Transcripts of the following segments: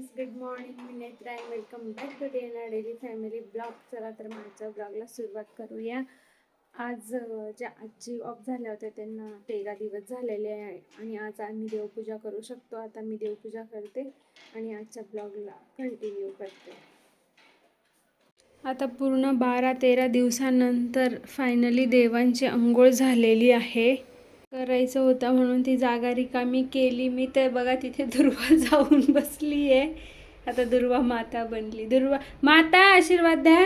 Friends, good morning. मी Netra and welcome back to DNA daily family blog. चला तर माझ्या ब्लॉगला सुरुवात करूया. आज ज्या आजी ऑफ झाल्या होत्या त्यांना 13 दिवस झालेले आहे आणि आज आम्ही देवपूजा करू शकतो. आता मी देवपूजा करते आणि आजच्या ब्लॉगला कंटिन्यू करते. आता पूर्ण 12-13 दिवसानंतर फायनली देवांची अंघोळ झालेली आहे. करायचं होता म्हणून ती जागा रिकामी केली मी. तर बघा तिथे दुर्वा जाऊन बसली आहे. आता दुर्वा माता बनली. दुर्वा माता आशीर्वाद द्या.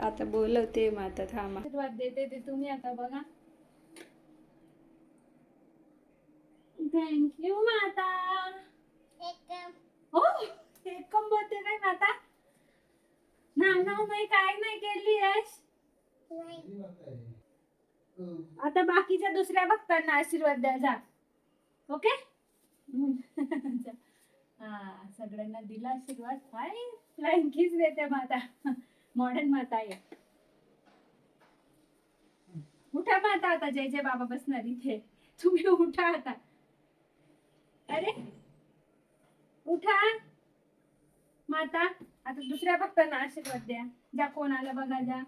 आता बोलवते माता, थांबा. आशीर्वाद देते ते तुम्ही आता बघा. थँक्यू माता. हो एकम बोलते काय माता. ना नाही काय नाही केली आहेस. आता बाकीच्या दुसऱ्या भक्तांना आशीर्वाद द्या जा. ओके. हा सगळ्यांना दिला आशीर्वाद. काय फ्लाइंग किस देते माता. मॉडर्न माता आहे. उठा माता, आता जय जय बाबा बसणार इथे. तुम्ही उठा आता. अरे उठा माता. आता दुसऱ्या भक्तांना आशीर्वाद द्या. ज्या कोण आलं बघा जा.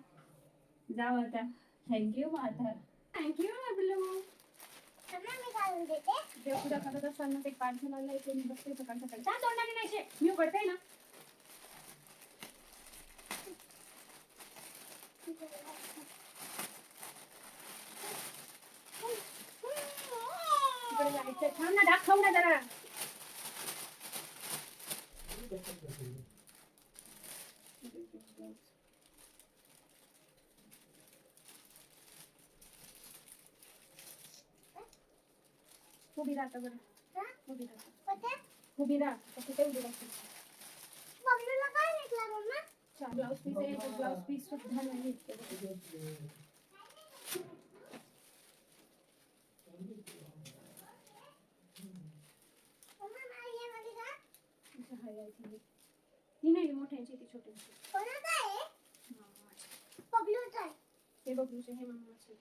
जाऊ आता. थँक्यू माता. थँक्यू बबलू. देवपूजा करत असताना ते पार्सल आलंय ते मी बघते सकाळ सकाळी. जा तोंडाने नाही शे. मी उघडते ना. इकडे जायचं. थांब ना, दाखव ना जरा. उभी राहता बरं. उभी राहता. उभी राहा. कुठे उभी राहते. बघलेला काय निघला मम्मा. ब्लाउज पीस आहे. तो ब्लाउज पीस सुद्धा नाही घेतलं. ती नाही मोठ्यांची, ती छोट्यांची. हे बघूचे हे मामाचे.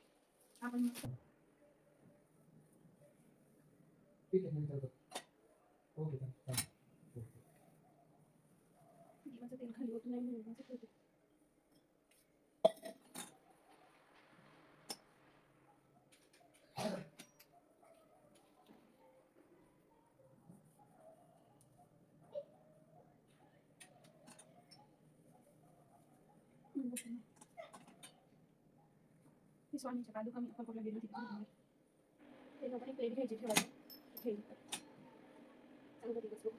आपण तेल खाली होत नाही म्हणून स्वामीच्या पादुका मी अक्कलकोटला गेली होती. ते लोकांनी प्लेट घ्यायची ठेवायची ठेवली चांगलं दिवस बघू.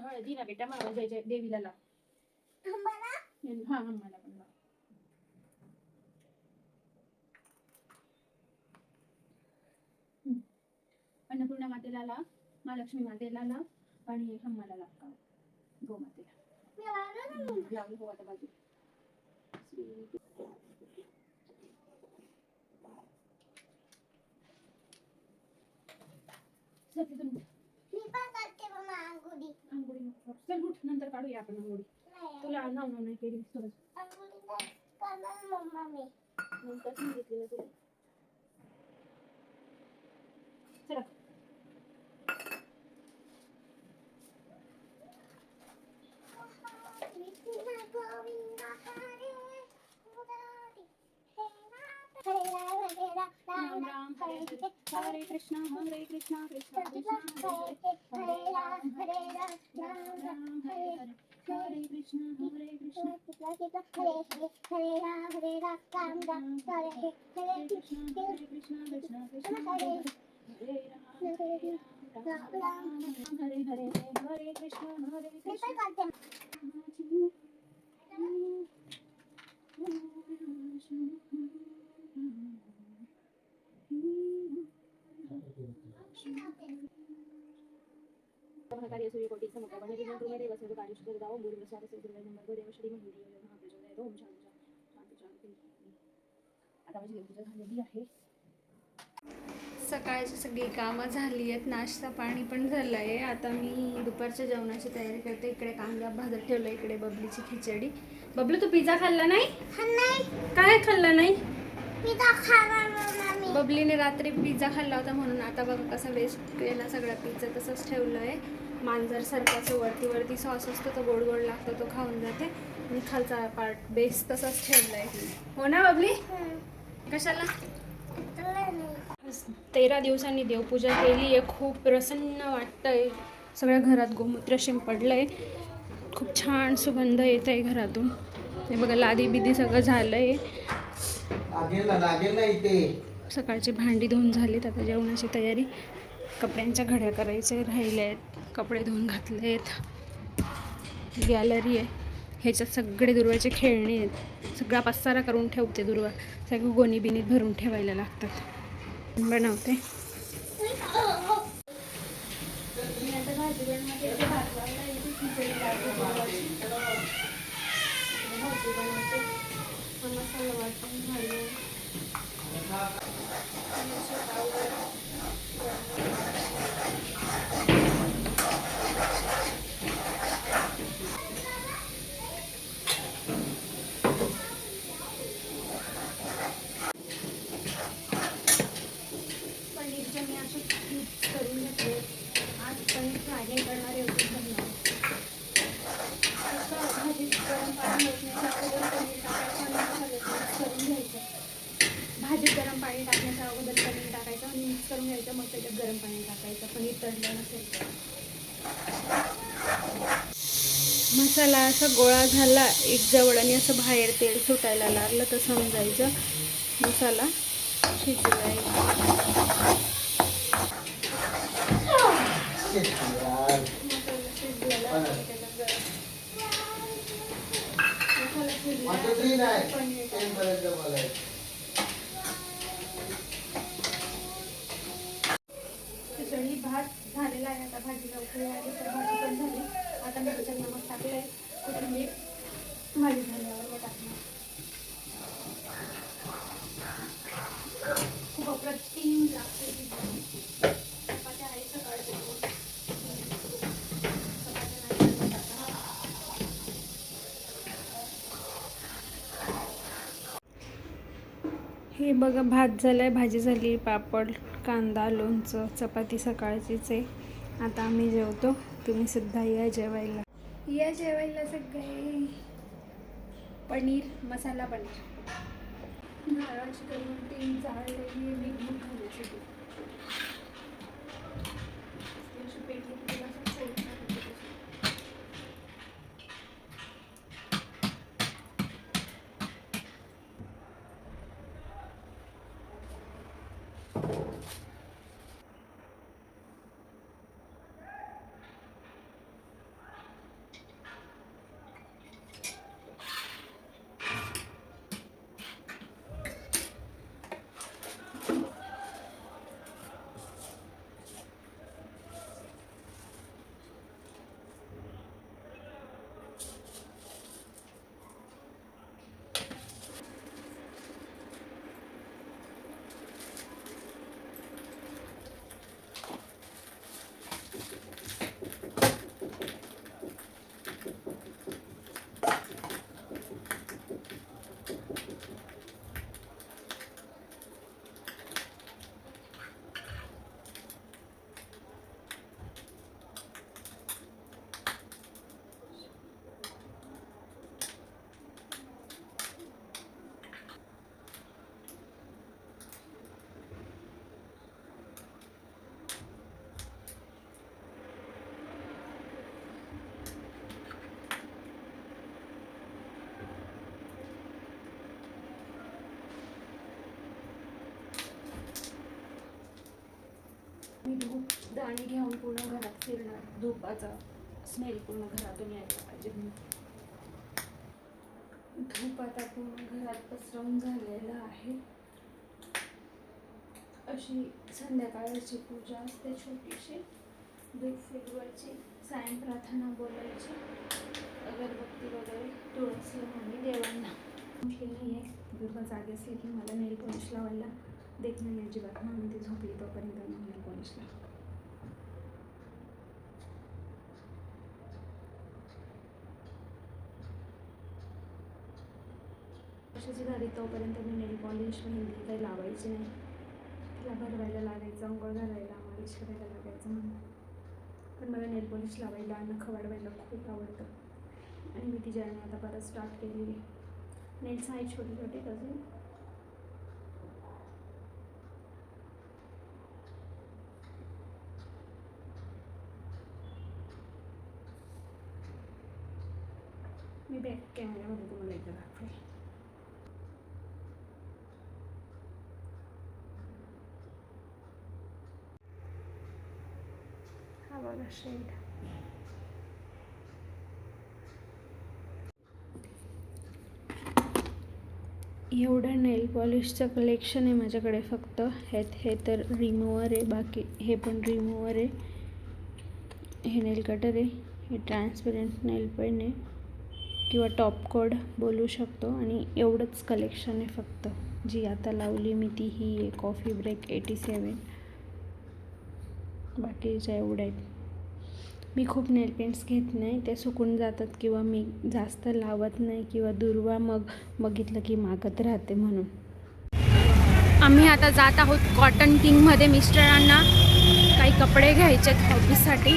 हळदी ना बेटा, मला जय जय देवीला लाव. हा मला पण लाव. अन्नपूर्णा मातेला लाव, महालक्ष्मी मातेला लाव आणि हम्माला लाव. गो मातेला लावली. हो आता बाजू. आंघोळी चल उठ, नंतर काढूया आपण आंघोळी. तुला नाही केली नंतर सांगितली ना तुला. चला राम राम हरे हरे हरे कृष्णा कृष्णा कृष्णा हरे राम राम राम हरे हरे हरे कृष्णा कृष्णा हरे राम राम राम हरे हरे कृष्णा कृष्णा कृष्णा हरे राम हरे हरे हरे कृष्णा कार्य सूर्यकोटि समप्रभ निर्विघ्नं देव सर्वकार्येषु सर्वदा ओम भूर्भुवः स्वः देव श्रीमती महाप्रचोदयात् ओम शांती. आता माझी देवपूजा झालेली आहे. सकाळची सगळी कामं झाली आहेत, नाश्ता पाणी पण झालं आहे. आता मी दुपारच्या जेवणाची तयारी करते. इकडे कांदा भाजत ठेवलं, इकडे बबलीची खिचडी. बबलू तू पिझ्झा खाल्ला नाही? काय खाल्ला नाही? पिझ्झा खाणार मी. बबलीने रात्री पिझ्झा खाल्ला होता म्हणून आता बघ कसं वेस्ट केला सगळा पिझ्झा, तसंच ठेवलं आहे. मांजर सारखाचं वरती सॉस असतो तो गोड गोड लागतो, तो खाऊन जाते. आणि खालचा पार्ट बेस तसंच ठेवलं आहे. हो ना बबली? कशाला? 13 दिवसांनी देवपूजा केली आहे. खूप प्रसन्न वाटतंय. सगळ्या घरात गोमूत्र शिंपडलंय. खूप छान सुगंध येत आहे घरातून. हे बघा लादी बिदी सगळं झालंय. सकाळची भांडी धुवून झालीत. आता जेवणाची तयारी. कपड्यांच्या घड्या करायचे राहिले आहेत. कपडे धुवून घातलेत. गॅलरी आहे, ह्याच्यात सगळे दुर्वाचे खेळणे आहेत. सगळा पसारा करून ठेवते. दुर्वा सगळं गोणी बिनीत भरून ठेवायला लागतात. बनवते. पनीरचं मी असं करून घेतले. आज पनीर फ्राय करणारे होते. भाजीत गरम पाणी ओतण्याच्या अगोदर पनीर टाकायचं आणि करून घ्यायचं. भाजीत गरम पाणी टाकण्याच्या अगोदर पनीर टाकायचं आणि मिक्स करून घ्यायचं. मग त्याच्यात गरम पाणी टाकायचं. पनीर तळलं नसेल. मसाला असा गोळा झाला एक जवळ आणि असं बाहेर तेल सुटायला लागलं तर समजायचं मसाला शिजला आहे. खिचडी भात झालेला आहे. आता भाजीला उकळी आली तर भाजी पण झाली. आता मी त्याच्यात नमक टाकलंय. कोथिंबीर भाजी झाल्यावर मी टाकणार. खूप अप्रतिम लागते ती भाजी. चपात्या आहे सकाळच्या हे बघा भात झालाय, भाजी झाली, पापड, कांदा, लोणचं, चपाती सकाळचीच आहे. आता आम्ही जेवतो. तुम्ही सुद्धा या जेवायला. या जेवायला सगळे. पनीर मसाला पनीर नारळाची करून 3 जाळलेली मीठ मूठ घालायची. आणि घेऊन पूर्ण घरात फिरणार. धूपाचा स्मेल पूर्ण घरातून यायला पाहिजे म्हणून. धूप आता पूर्ण घरात पसरवून झालेला आहे. अशी संध्याकाळची पूजा असते छोटीशी. धूप फिरवायची, सायं प्रार्थना बोलायची, अगरबत्ती वगैरे तुळसला आणि देवांना. उठली नाही आहे. दुर्गा जागे असली की मला नेल पॉलिश लावायला देत नाही अजिबात. म्हणून ती झोपली तोपर्यंत मी नेल पॉलिश लावते. वर्षाची झाली तोपर्यंत मी नेल पॉलिश मेहंदी काही लावायची नाही. तिला भरवायला लागायचं, अंघोळ घालायला, मालिश करायला लागायचं म्हणून. पण मला नेल पॉलिश लावायला, नखं वाढवायला खूप आवडतं आणि मी ती जर्नी आता परत स्टार्ट केलेली. नेल्स आहेत छोटे छोटे अजून. मी बॅक कॅमेऱ्यामध्ये तुम्हाला एकदा दाखवेल. हा बघा शेड. एवढं नेल पॉलिशचं कलेक्शन आहे माझ्याकडे फक्त. हे तर रिमूव्हर आहे, बाकी हे पण रिमूव्हर आहे. हे नेल कटर आहे, हे ट्रान्सपरंट नेल पेन आहे किंवा टॉप कोड बोलू शकतो. आणि एवढंच कलेक्शन आहे फक्त. जी आता लावली मी ती ही आहे कॉफी ब्रेक 87. बाकीच्या एवढ्या आहेत. मी खूप नेल पेंट्स घेत नाही, ते सुकून जातात किंवा मी जास्त लावत नाही किंवा दुर्वा मग बघितलं की मागत राहते म्हणून. आम्ही आता जात आहोत कॉटन किंगमध्ये मिस्टरांना काही कपडे घ्यायचे आहेत ऑफिससाठी.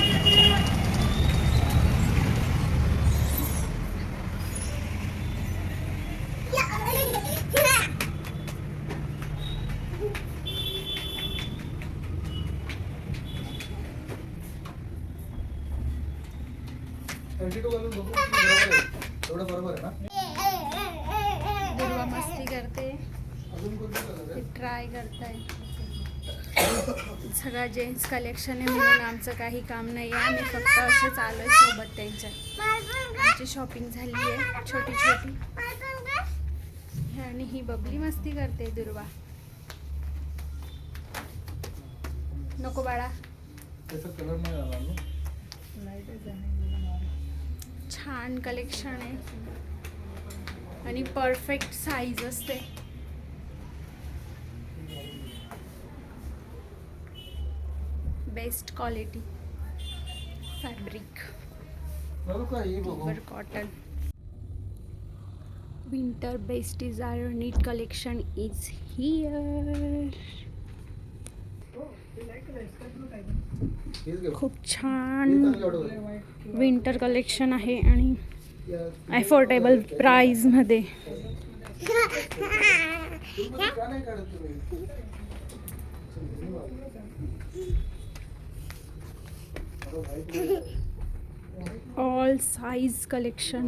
दुर्वा मस्ती करते, ट्राय करताय. सगळा जेंट्स कलेक्शन आहे म्हणून आमचं काही काम नाही आहे. आम्ही फक्त असेच आलो आहे सोबत त्यांच्या. आमची शॉपिंग झाली आहे छोटी छोटी. आणि ही बबली मस्ती करते दुर्वा. नको बाळा. छान कलेक्शन आहे आणि परफेक्ट साईज असते. Best quality fabric, pure cotton. Winter best desire knit collection is here. खूप छान विंटर कलेक्शन आहे आणि अफोर्डेबल प्राइसमध्ये. All size collection,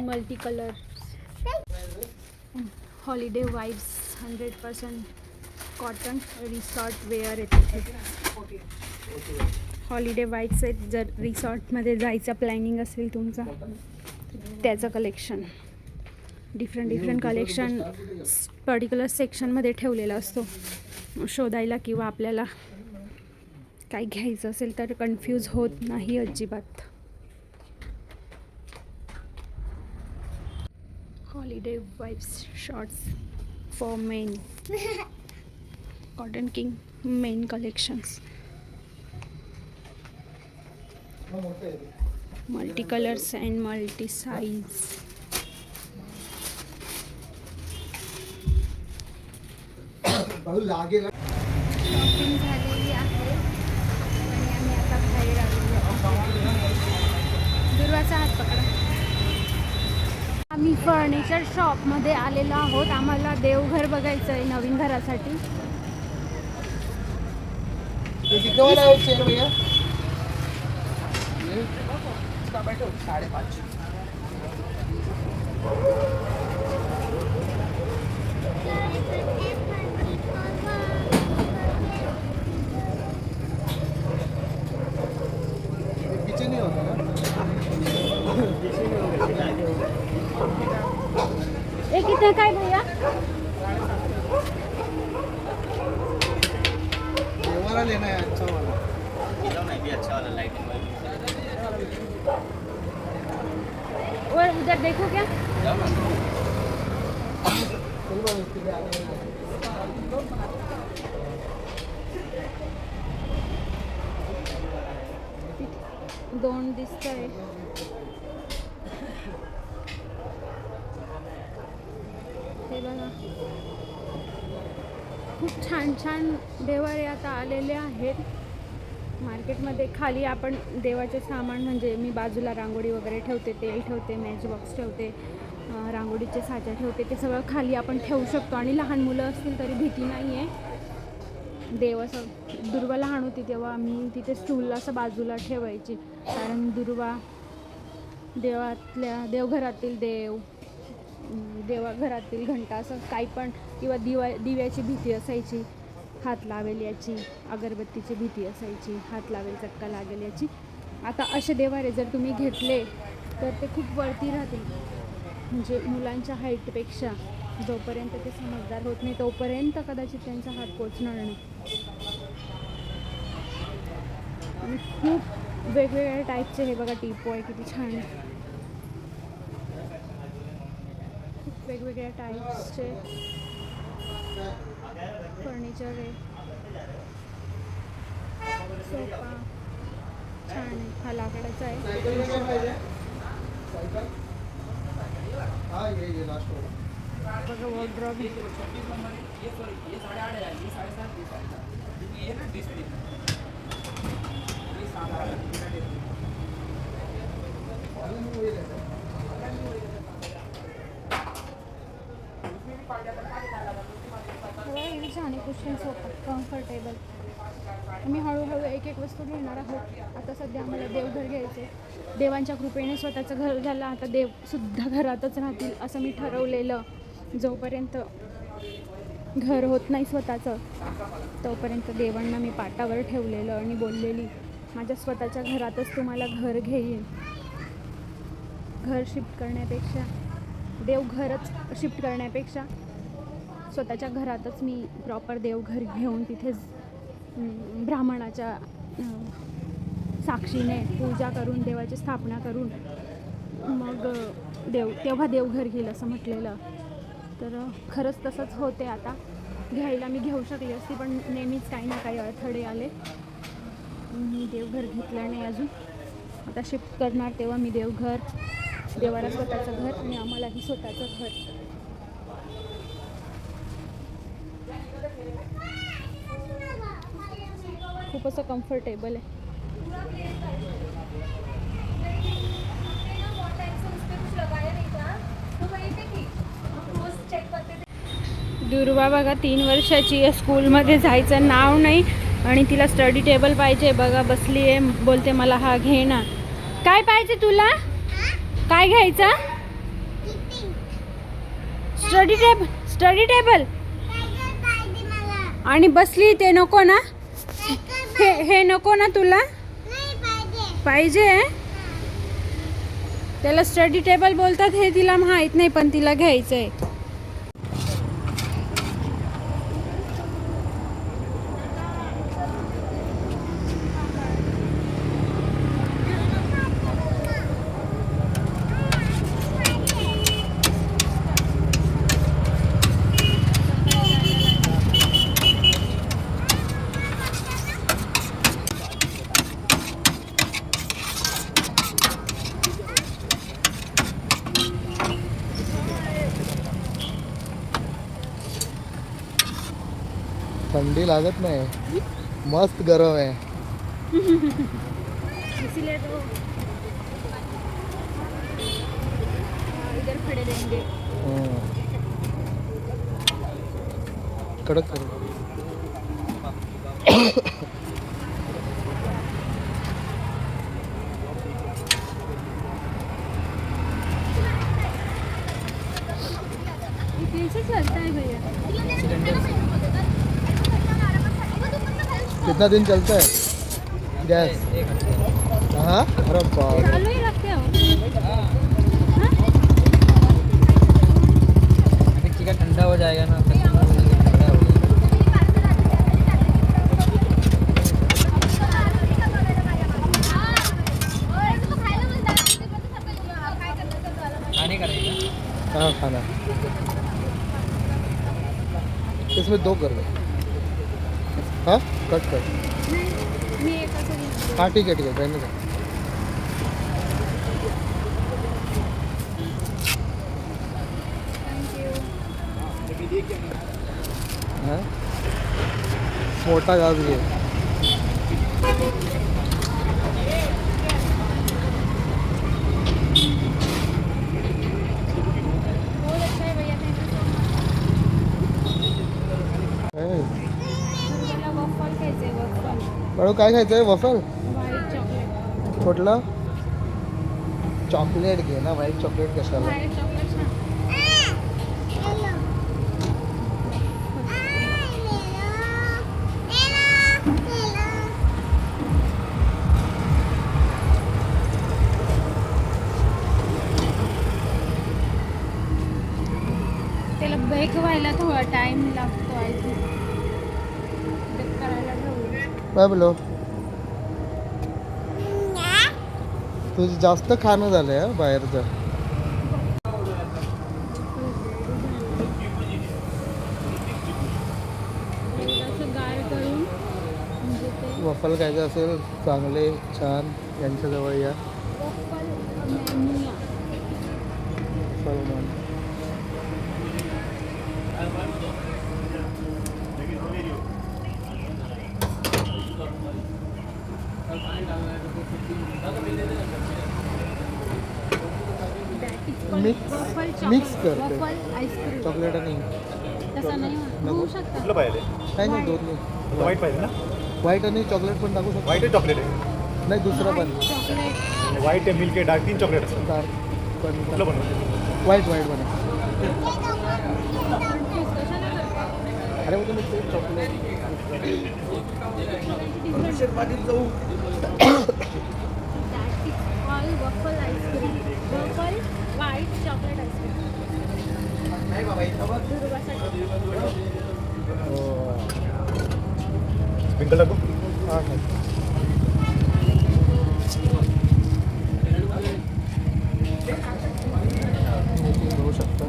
multi colour, holiday vibes, 100% cotton resort wear येते. हॉलिडे वाइब्स आहेत. जर रिसॉर्टमध्ये जायचं प्लॅनिंग असेल तुमचा त्याचं कलेक्शन. डिफरंट कलेक्शन पर्टिक्युलर सेक्शनमध्ये ठेवलेला असतो. शोधायला किंवा आपल्याला काही घ्यायचं असेल तर कन्फ्यूज होत नाही अजिबात. Holiday vibes shorts for main. Cotton king main collections. Multi colours and multi size. Shopping झालेली आहे आणि आम्ही आता बाहेर आलो. दुर्वाचा हात पकडा. आम्ही फर्निचर शॉपमध्ये आलेलो आहोत. आम्हाला देवघर बघायचं आहे नवीन घरासाठी. काय भैया? ये वाला लेना है, अच्छा वाला। भी अच्छा वाला लाइटिंग वाला और उधर देखो क्या? चल बा, इसके लिए आगे लेना है। दोन दिसतंय. हे बघा, खूप छान छान देवारे आता आलेले आहेत मार्केटमध्ये. खाली आपण देवाचे सामान म्हणजे मी बाजूला रांगोळी वगैरे ठेवते, तेल ठेवते, मॅच बॉक्स ठेवते, रांगोळीचे साचा ठेवते, ते सगळं खाली आपण ठेवू शकतो. आणि लहान मुलं असतील तरी भीती नाही आहे. देव असं दुर्वा लहान होती तेव्हा आम्ही तिथे स्टूल असं बाजूला ठेवायची, कारण दुर्वा देवातल्या देवघरातील देवाघरातील घंटा असं काही पण, किंवा दिव्याची भीती असायची, हात लावेल याची, अगरबत्तीची भीती असायची, हात लावेल चटका लागेल याची. आता असे देवारे जर तुम्ही घेतले तर ते खूप वरती राहतील, म्हणजे मुलांच्या हाईटपेक्षा. जोपर्यंत ते समजदार होत नाही तोपर्यंत कदाचित त्यांचा हात पोचणार नाही. आणि खूप वेगवेगळ्या टाईपचे हे बघा टीपॉय किती छान आहे. खूप वेगवेगळ्या टाईप्सचे फर्निचर आहे. सोफा छान आहे, हा लाकडाचा आहे. हाँ ये लास्ट वाला। बघा वॉर्डरोब. छान आहे, कुशन सोफा कम्फर्टेबल. आम्ही हळूहळू एक एक वस्तू घेणार आहोत. आता सध्या आम्हाला देवघर घ्यायचे. देवांच्या कृपेने स्वतःचं घर झालं. आता देवसुद्धा घरातच राहतील असं मी ठरवलेलं. जोपर्यंत घर होत नाही स्वतःचं तोपर्यंत देवांना मी पाटावर ठेवलेलं आणि बोललेली, माझ्या स्वतःच्या घरातच तुम्हाला घर घेईन. घर शिफ्ट करण्यापेक्षा, देवघरच शिफ्ट करण्यापेक्षा स्वतःच्या घरातच मी प्रॉपर देवघर घेऊन तिथेच ब्राह्मणाच्या साक्षीने पूजा करून, देवाची स्थापना करून मग तेव्हा देवघर घेईल असं म्हटलेलं. तर खरंच तसंच होते. आता घ्यायला मी घेऊ शकली असती, पण नेहमीच काही ना काही अडथळे आले. मी देवघर घेतलं नाही अजून. आता शिफ्ट करणार तेव्हा मी देवघर, देवाला स्वतःचं घर आणि आम्हालाही स्वतःचं घर. खूप असं कम्फर्टेबल आहे. दुर्वा बघा 3 वर्षाची आहे, स्कूलमध्ये जायचं नाव नाही आणि तिला स्टडी टेबल पाहिजे. बघा बसली आहे, बोलते मला हा घे ना. काय पाहिजे तुला? काय घ्यायचं? Study table. आणि बसली ते नको ना? हे नको ना तुला? पाहिजे. त्याला स्टडी टेबल बोलतात हे तिला माहित नाही, पण तिला घ्यायचंय. ठंडी लागत नाही, मस्त गरम आहे. इसीलिए तो इधर खड़े रहेंगे. कडक कडक. कैसे चलता है भैया? कितना दिन चलता है गैस? हाँ, अरे बाप. चालू ही रखते हो? हो जाएगा ना फिर तुम बोलोगे कि ठंडा हो गया। खाने का रहेगा। हाँ खाना इसमें 2 कर दो। हाँ कट कर। मी एकच हाँ ठीक है रहने दो। थँक्यू. हाँ मोटा घास घे. बहुत अच्छा है भैया, थैंक यू सो मच. मला वफल खायचंय, वफल बाळू काय खायचं आहे वफल व्हाईट चॉकलेट. कुठलं चॉकलेट घे ना व्हाईट चॉकलेट कशाला व्हाईट चॉकलेट छान. त्याला बेक व्हायला थोडा टाइम लागतो आय थिंक. बेक करायला ठेवलं. काय बोलो तुझं जास्त खाणं झालंय हा बाहेरचं असं गार करून म्हणजे ते वफल खायचं असेल चांगले छान यांच्याजवळ या वफल मॅनिया. सलमान मिक्स करते. वफल आईस्क्रीम चॉकलेट आणि तसं नाही होऊ शकतं. कुठलं पाहिजे काय नाही दोन नाही व्हाईट पाहिजे ना व्हाईट आणि चॉकलेट पण टाकू शकतो व्हाईट आहे चॉकलेट आहे नाही दुसरं पण चॉकलेट व्हाईट आहे मिल्क आहे डार्क 3 चॉकलेट असतात डार्क पण कुठलं बनवलं व्हाईट पण अरे मग तुम्ही ते chocolate all waffle ice cream. Waffle white chocolate ice cream. Sprinkle टाकू हां हां घेऊ शकता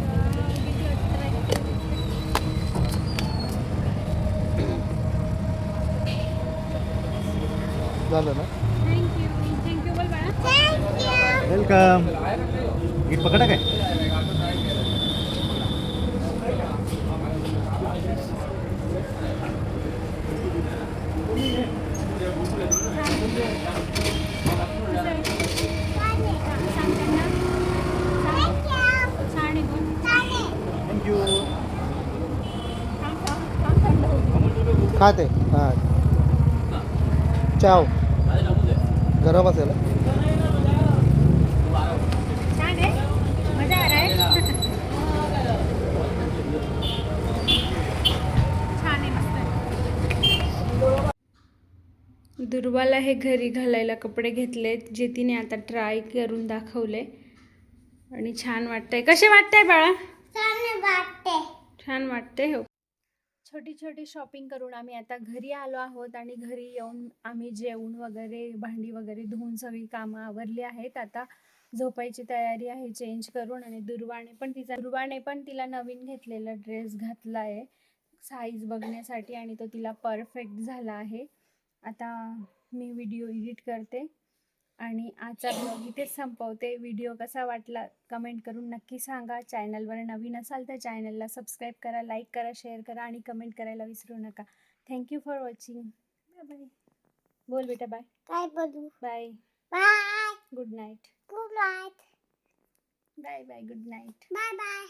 झालं ना थँक्यू. थँक्यू बोल बाळा. वेलकम गीत पकडा काय छान आहे बोल. थँक्यू खाते हां चाव गरम असेल हा? छान आहे. मजा आ रहा है. छान आहे, मस्त आहे. दुर्वाला हे घरी घालायला कपडे घेतलेत जे तिने आता ट्राय करून दाखवले आणि छान वाटतंय. कसे वाटतंय बाळा? छान वाटते. हो. छोटी छोटी शॉपिंग करून आम्ही आता घरी आलो आहोत आणि घरी येऊन आम्ही जेवण वगैरे भांडी वगैरे धुवून सगळी कामं आवरली आहेत. आता झोपायची तयारी आहे चेंज करून. आणि दुर्वाने पण तिला नवीन घेतलेला ड्रेस घातला आहे साईज बघण्यासाठी आणि तो तिला परफेक्ट झाला आहे. आता मी व्हिडिओ एडिट करते आणि आजचा ब्लॉग इथेच संपवते. व्हिडिओ कसा वाटला कमेंट करून नक्की सांगा. चॅनलवर नवीन असाल तर चॅनलला सबस्क्राईब करा, लाईक करा, शेअर करा आणि कमेंट करायला विसरू नका. Thank you for watching. Bye bye. बोल बेटा बाय. काय बोलू bye. Bye good night. Good night bye bye. Good night. Bye bye